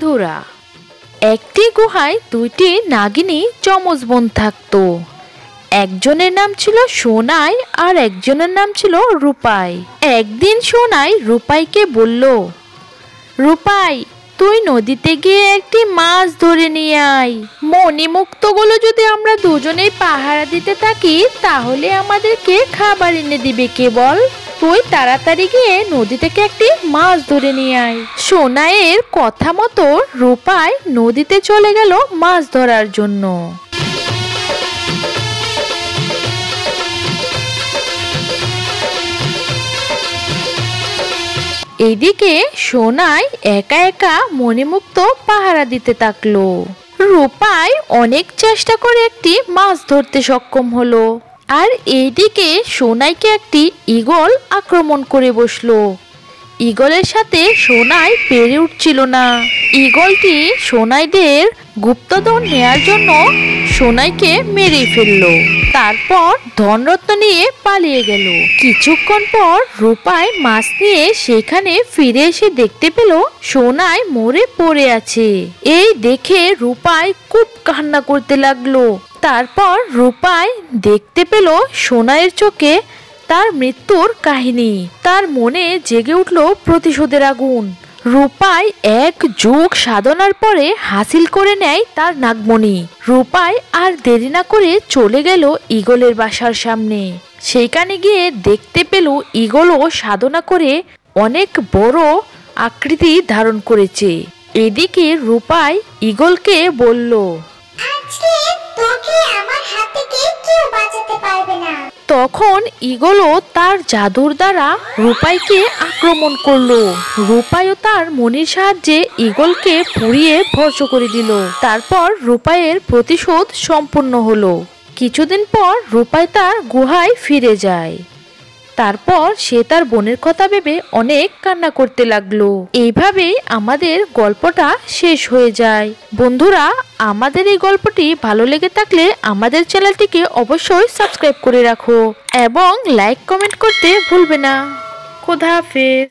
বন্ধুরা, একটি গুহায় দুইটি নাগিনী যমজ বোন থাকতো। একজনের নাম ছিল সোনাই আর একজনের নাম ছিল রূপাই। একদিন সোনাই রূপাইকে বলল, রূপাই, তুই নদীতে গিয়ে একটি মাছ ধরে নিয়ে আয়। মণিমুক্তগুলো যদি আমরা দুজনেই পাহারা দিতে থাকি তাহলে আমাদেরকে খাবার এনে দিবে কে বল? তুই তাড়াতাড়ি গিয়ে নদী থেকে একটি মাছ ধরে নিয়ে আয়। সোনাইয়ের কথা মতো রূপাই নদীতে চলে গেল মাছ ধরার জন্য। এদিকে সোনাই একা একা মণিমুক্ত পাহারা দিতে থাকলো। রূপাই অনেক চেষ্টা করে একটি মাছ ধরতে সক্ষম হলো। আর এইদিকে সোনাইকে একটি ঈগল আক্রমণ করে বসলো। ঈগলের সাথে সোনাই পেরে উঠছিল না। ঈগলটি সোনাইদের গুপ্তধন নেয়ার জন্য সোনাইকে মেরে ফেললো। তারপর ধনরত্ন নিয়ে পালিয়ে গেল। কিছুক্ষণ পর রূপাই মাছ নিয়ে সেখানে ফিরে এসে দেখতে পেল সোনাই মরে পড়ে আছে। এই দেখে রূপাই খুব কান্না করতে লাগলো। তারপর রূপাই দেখতে পেল সোনাইয়ের চোখে তার মৃত্যুর কাহিনী। তার মনে জেগে উঠল প্রতিশোধের আগুন। রূপাই এক যুগ সাধনার পরে হাসিল করে নেয় তার নাগমণি। রূপাই আর দেরি না করে চলে গেল ঈগলের বাসার সামনে। সেইখানে গিয়ে দেখতে পেল ঈগলও সাধনা করে অনেক বড় আকৃতি ধারণ করেছে। এদিকে রূপাই ঈগলকে বলল, তখন ঈগলও তার জাদুর দ্বারা রূপাইকে আক্রমণ করলো। রূপাইও তার মনির সাহায্যে ঈগলকে পুড়িয়ে ভস্ম করে দিল। তারপর রূপাইয়ের প্রতিশোধ সম্পূর্ণ হলো। কিছুদিন পর রূপাই তার গুহায় ফিরে যায়। তারপর সে তার বোনের কথা ভেবে অনেক কান্না করতে লাগলো। এইভাবেই আমাদের গল্পটা শেষ হয়ে যায়। বন্ধুরা, আমাদের এই গল্পটি ভালো লেগে থাকলে আমাদের চ্যানেলটিকে অবশ্যই সাবস্ক্রাইব করে রাখো এবং লাইক কমেন্ট করতে ভুলবে না। খোদা হাফেজ।